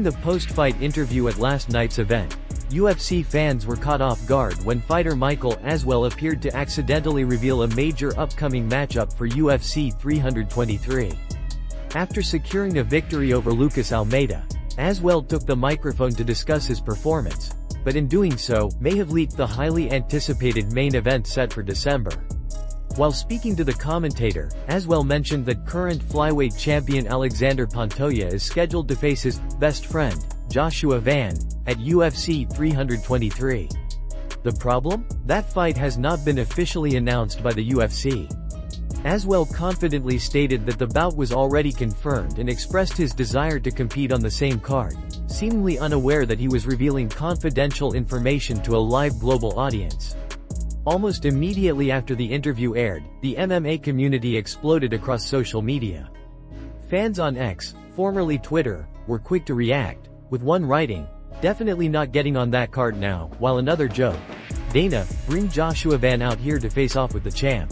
the post-fight interview at last night's event, UFC fans were caught off guard when fighter Michael Aswell appeared to accidentally reveal a major upcoming matchup for UFC 323. After securing a victory over Lucas Almeida, Aswell took the microphone to discuss his performance, but in doing so, may have leaked the highly anticipated main event set for December. While speaking to the commentator, Aswell mentioned that current flyweight champion Alexander Pantoja is scheduled to face his best friend, Joshua Van, at UFC 323. The problem? That fight has not been officially announced by the UFC. Aswell confidently stated that the bout was already confirmed and expressed his desire to compete on the same card, seemingly unaware that he was revealing confidential information to a live global audience. Almost immediately after the interview aired, the MMA community exploded across social media. Fans on X, formerly Twitter, were quick to react, with one writing, "Definitely not getting on that card now," while another joked, "Dana, bring Joshua Van out here to face off with the champ."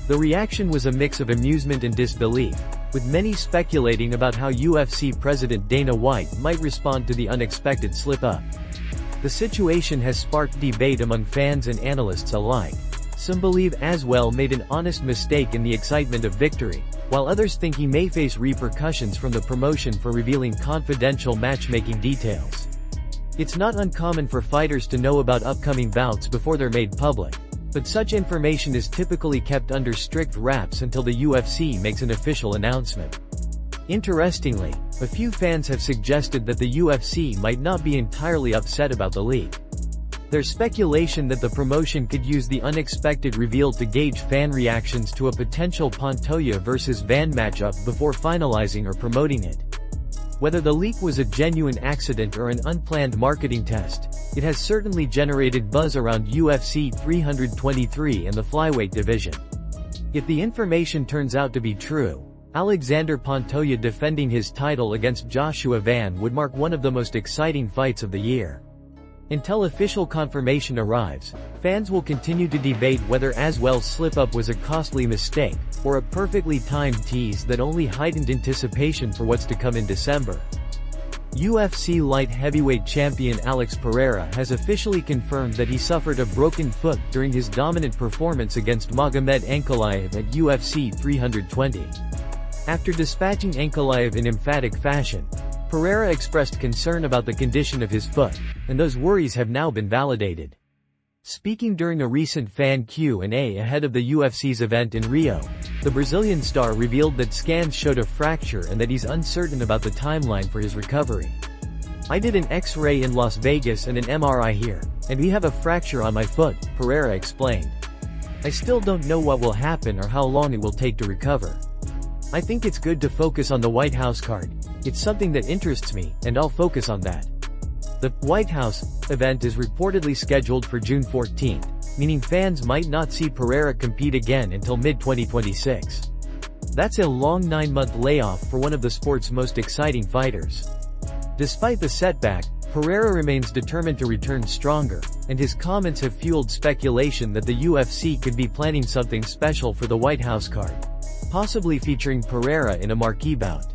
The reaction was a mix of amusement and disbelief, with many speculating about how UFC President Dana White might respond to the unexpected slip-up. The situation has sparked debate among fans and analysts alike. Some believe Aswell made an honest mistake in the excitement of victory, while others think he may face repercussions from the promotion for revealing confidential matchmaking details. It's not uncommon for fighters to know about upcoming bouts before they're made public, but such information is typically kept under strict wraps until the UFC makes an official announcement. Interestingly, a few fans have suggested that the UFC might not be entirely upset about the leak. There's speculation that the promotion could use the unexpected reveal to gauge fan reactions to a potential Pantoja vs Van matchup before finalizing or promoting it. Whether the leak was a genuine accident or an unplanned marketing test, it has certainly generated buzz around UFC 323 and the flyweight division. If the information turns out to be true, Alexander Pantoja defending his title against Joshua Van would mark one of the most exciting fights of the year. Until official confirmation arrives, fans will continue to debate whether Aswell's slip-up was a costly mistake, or a perfectly timed tease that only heightened anticipation for what's to come in December. UFC light heavyweight champion Alex Pereira has officially confirmed that he suffered a broken foot during his dominant performance against Magomed Ankalaev at UFC 320. After dispatching Ankalaev in emphatic fashion, Pereira expressed concern about the condition of his foot, and those worries have now been validated. Speaking during a recent fan Q&A ahead of the UFC's event in Rio, the Brazilian star revealed that scans showed a fracture and that he's uncertain about the timeline for his recovery. "I did an X-ray in Las Vegas and an MRI here, and we have a fracture on my foot," Pereira explained. "I still don't know what will happen or how long it will take to recover. I think it's good to focus on the White House card. It's something that interests me, and I'll focus on that." The White House event is reportedly scheduled for June 14, meaning fans might not see Pereira compete again until mid-2026. That's a long 9-month layoff for one of the sport's most exciting fighters. Despite the setback, Pereira remains determined to return stronger, and his comments have fueled speculation that the UFC could be planning something special for the White House card, possibly featuring Pereira in a marquee bout.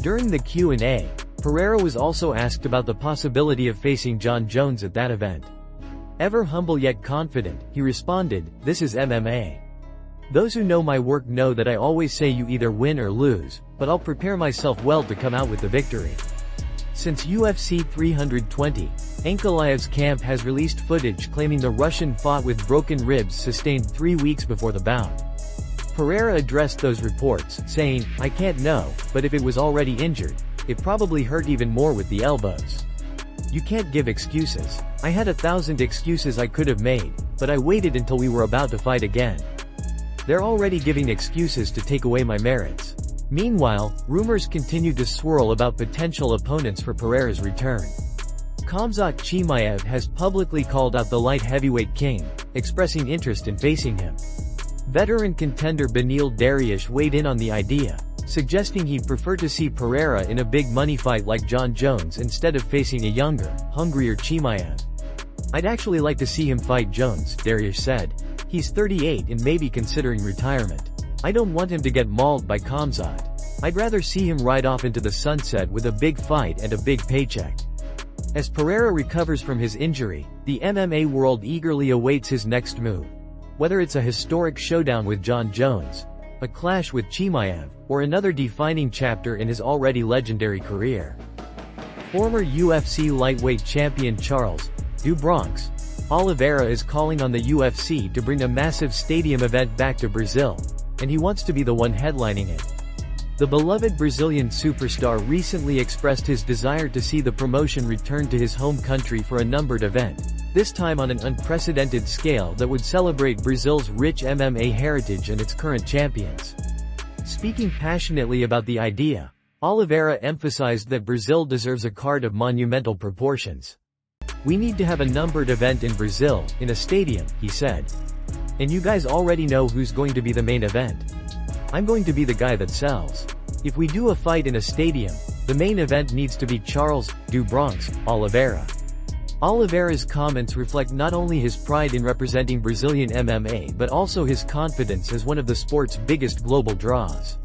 During the Q&A, Pereira was also asked about the possibility of facing Jon Jones at that event. Ever humble yet confident, he responded, "This is MMA. Those who know my work know that I always say you either win or lose, but I'll prepare myself well to come out with the victory." Since UFC 320, Ankalaev's camp has released footage claiming the Russian fought with broken ribs sustained 3 weeks before the bout. Pereira addressed those reports, saying, "I can't know, but if it was already injured, it probably hurt even more with the elbows. You can't give excuses. I had 1,000 excuses I could have made, but I waited until we were about to fight again. They're already giving excuses to take away my merits." Meanwhile, rumors continue to swirl about potential opponents for Pereira's return. Khamzat Chimaev has publicly called out the light heavyweight king, expressing interest in facing him. Veteran contender Beneil Dariush weighed in on the idea, suggesting he'd prefer to see Pereira in a big money fight like Jon Jones instead of facing a younger, hungrier Chimaev. "I'd actually like to see him fight Jones," Dariush said. "He's 38 and maybe considering retirement. I don't want him to get mauled by Khamzat." I'd rather see him ride off into the sunset with a big fight and a big paycheck. As Pereira recovers from his injury, the MMA world eagerly awaits his next move. Whether it's a historic showdown with John Jones, a clash with Chimaev, or another defining chapter in his already legendary career. Former UFC lightweight champion Charles "Du Bronx" Oliveira is calling on the UFC to bring a massive stadium event back to Brazil, and he wants to be the one headlining it. The beloved Brazilian superstar recently expressed his desire to see the promotion return to his home country for a numbered event, this time on an unprecedented scale that would celebrate Brazil's rich MMA heritage and its current champions. Speaking passionately about the idea, Oliveira emphasized that Brazil deserves a card of monumental proportions. "We need to have a numbered event in Brazil, in a stadium," he said. "And you guys already know who's going to be the main event. I'm going to be the guy that sells. If we do a fight in a stadium, the main event needs to be Charles "Du Bronx" Oliveira." Oliveira's comments reflect not only his pride in representing Brazilian MMA but also his confidence as one of the sport's biggest global draws.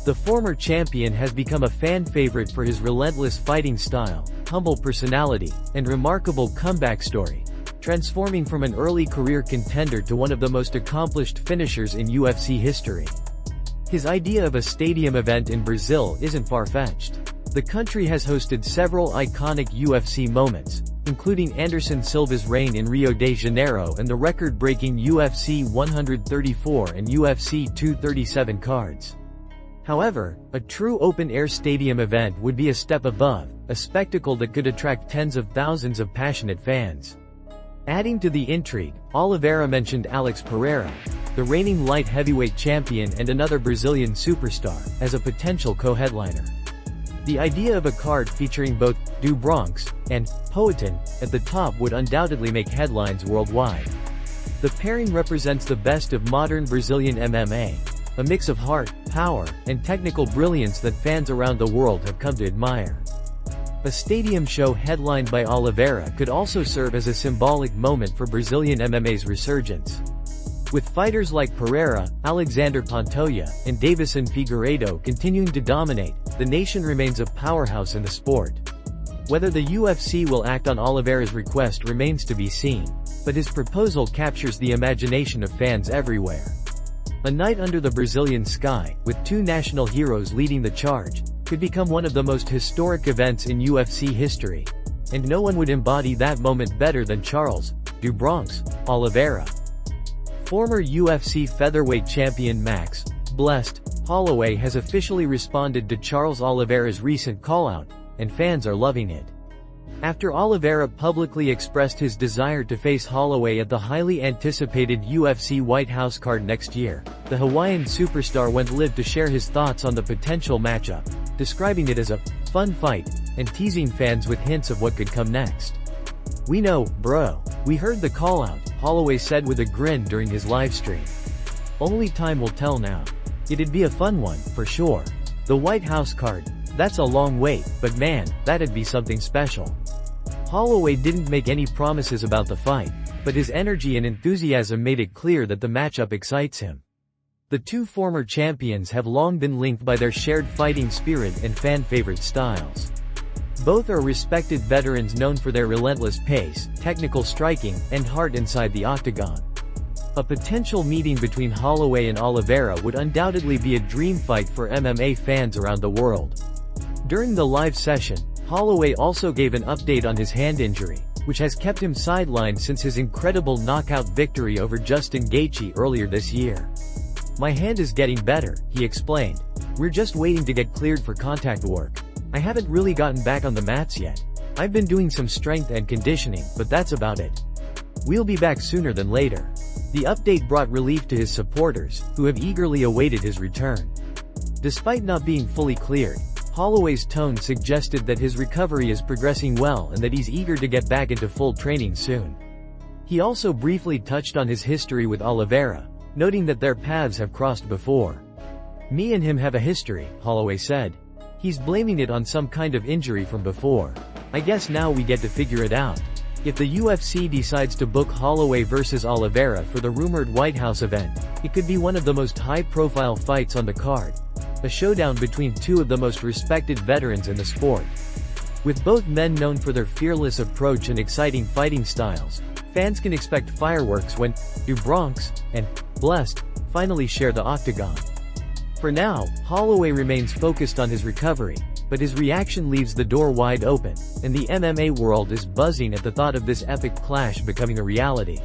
The former champion has become a fan favorite for his relentless fighting style, humble personality, and remarkable comeback story, transforming from an early career contender to one of the most accomplished finishers in UFC history. His idea of a stadium event in Brazil isn't far-fetched. The country has hosted several iconic UFC moments, including Anderson Silva's reign in Rio de Janeiro and the record-breaking UFC 134 and UFC 237 cards. However, a true open-air stadium event would be a step above, a spectacle that could attract tens of thousands of passionate fans. Adding to the intrigue, Oliveira mentioned Alex Pereira, the reigning light heavyweight champion and another Brazilian superstar, as a potential co-headliner. The idea of a card featuring both "Du Bronx" and "Poatan" at the top would undoubtedly make headlines worldwide. The pairing represents the best of modern Brazilian MMA, a mix of heart, power, and technical brilliance that fans around the world have come to admire. A stadium show headlined by Oliveira could also serve as a symbolic moment for Brazilian MMA's resurgence. With fighters like Pereira, Alexander Pantoja, and Davison Figueiredo continuing to dominate, the nation remains a powerhouse in the sport. Whether the UFC will act on Oliveira's request remains to be seen, but his proposal captures the imagination of fans everywhere. A night under the Brazilian sky, with two national heroes leading the charge, could become one of the most historic events in UFC history. And no one would embody that moment better than Charles "Du Bronx" Oliveira. Former UFC featherweight champion Max "Blessed" Holloway has officially responded to Charles Oliveira's recent call-out, and fans are loving it. After Oliveira publicly expressed his desire to face Holloway at the highly anticipated UFC White House card next year, the Hawaiian superstar went live to share his thoughts on the potential matchup, describing it as a fun fight, and teasing fans with hints of what could come next. "We know, bro. We heard the call-out," Holloway said with a grin during his livestream. "Only time will tell now. It'd be a fun one, for sure. The White House card, that's a long wait, but man, that'd be something special." Holloway didn't make any promises about the fight, but his energy and enthusiasm made it clear that the matchup excites him. The two former champions have long been linked by their shared fighting spirit and fan-favorite styles. Both are respected veterans known for their relentless pace, technical striking, and heart inside the octagon. A potential meeting between Holloway and Oliveira would undoubtedly be a dream fight for MMA fans around the world. During the live session, Holloway also gave an update on his hand injury, which has kept him sidelined since his incredible knockout victory over Justin Gaethje earlier this year. "My hand is getting better," he explained. "We're just waiting to get cleared for contact work. I haven't really gotten back on the mats yet. I've been doing some strength and conditioning, but that's about it. We'll be back sooner than later." The update brought relief to his supporters, who have eagerly awaited his return. Despite not being fully cleared, Holloway's tone suggested that his recovery is progressing well and that he's eager to get back into full training soon. He also briefly touched on his history with Oliveira, noting that their paths have crossed before. "Me and him have a history," Holloway said. "He's blaming it on some kind of injury from before. I guess now we get to figure it out." If the UFC decides to book Holloway versus Oliveira for the rumored White House event, it could be one of the most high-profile fights on the card. a showdown between two of the most respected veterans in the sport. With both men known for their fearless approach and exciting fighting styles, fans can expect fireworks when Du Bronx and Blessed finally share the octagon. For now, Holloway remains focused on his recovery, but his reaction leaves the door wide open, and the MMA world is buzzing at the thought of this epic clash becoming a reality.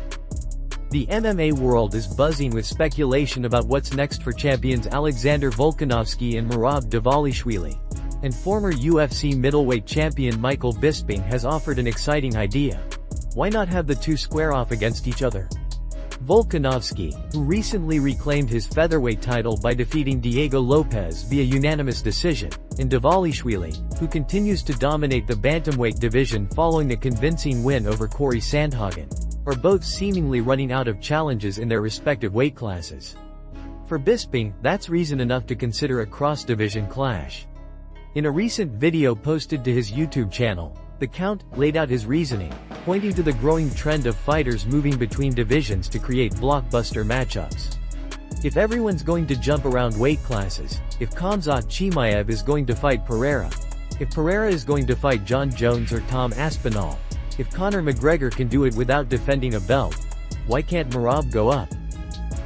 The MMA world is buzzing with speculation about what's next for champions Alexander Volkanovski and Merab Dvalishvili. And former UFC middleweight champion Michael Bisping has offered an exciting idea. Why not have the two square off against each other? Volkanovski, who recently reclaimed his featherweight title by defeating Diego Lopez via unanimous decision, and Dvalishvili, who continues to dominate the bantamweight division following a convincing win over Corey Sandhagen, are both seemingly running out of challenges in their respective weight classes. For Bisping, that's reason enough to consider a cross-division clash. In a recent video posted to his YouTube channel, the Count laid out his reasoning, pointing to the growing trend of fighters moving between divisions to create blockbuster matchups. If everyone's going to jump around weight classes, if Khamzat Chimaev is going to fight Pereira, if Pereira is going to fight John Jones or Tom Aspinall, if Conor McGregor can do it without defending a belt, why can't Merab go up?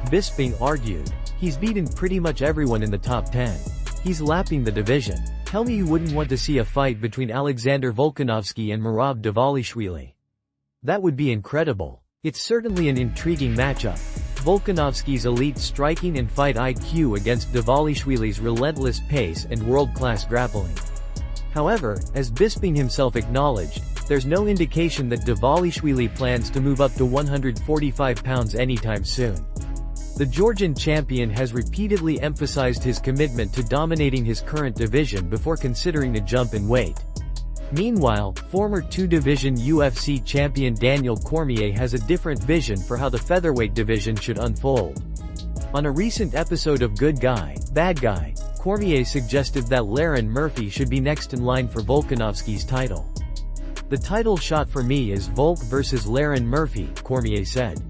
Bisping argued, he's beaten pretty much everyone in the top 10. He's lapping the division. Tell me you wouldn't want to see a fight between Alexander Volkanovski and Merab Dvalishvili. That would be incredible. It's certainly an intriguing matchup. Volkanovski's elite striking and fight IQ against Dvalishvili's relentless pace and world-class grappling. However, as Bisping himself acknowledged, there's no indication that Dvalishvili plans to move up to 145 pounds anytime soon. The Georgian champion has repeatedly emphasized his commitment to dominating his current division before considering a jump in weight. Meanwhile, former two-division UFC champion Daniel Cormier has a different vision for how the featherweight division should unfold. On a recent episode of Good Guy, Bad Guy, Cormier suggested that Larrin Murphy should be next in line for Volkanovski's title. "The title shot for me is Volk versus Larrin Murphy," Cormier said.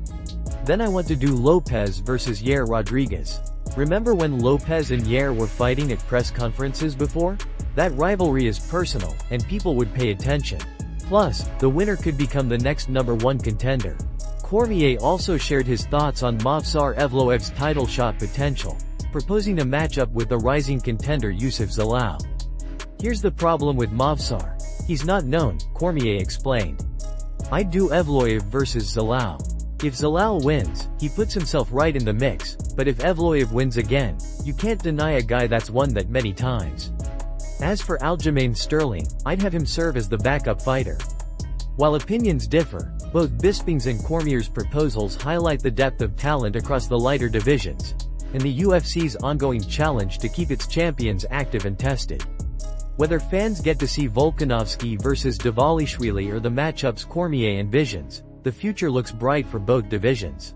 "Then I want to do Lopez versus Yair Rodriguez. Remember when Lopez and Yair were fighting at press conferences before? That rivalry is personal, and people would pay attention. Plus, the winner could become the next #1 contender." Cormier also shared his thoughts on Movsar Evloev's title shot potential, proposing a matchup with the rising contender Youssef Zalal. "Here's the problem with Movsar. He's not known," Cormier explained. "I'd do Evloev versus Zalal. If Zalal wins, he puts himself right in the mix, but if Evloev wins again, you can't deny a guy that's won that many times. As for Aljamain Sterling, I'd have him serve as the backup fighter." While opinions differ, both Bisping's and Cormier's proposals highlight the depth of talent across the lighter divisions, and the UFC's ongoing challenge to keep its champions active and tested. Whether fans get to see Volkanovski versus Dvalishvili or the matchups Cormier envisions, the future looks bright for both divisions.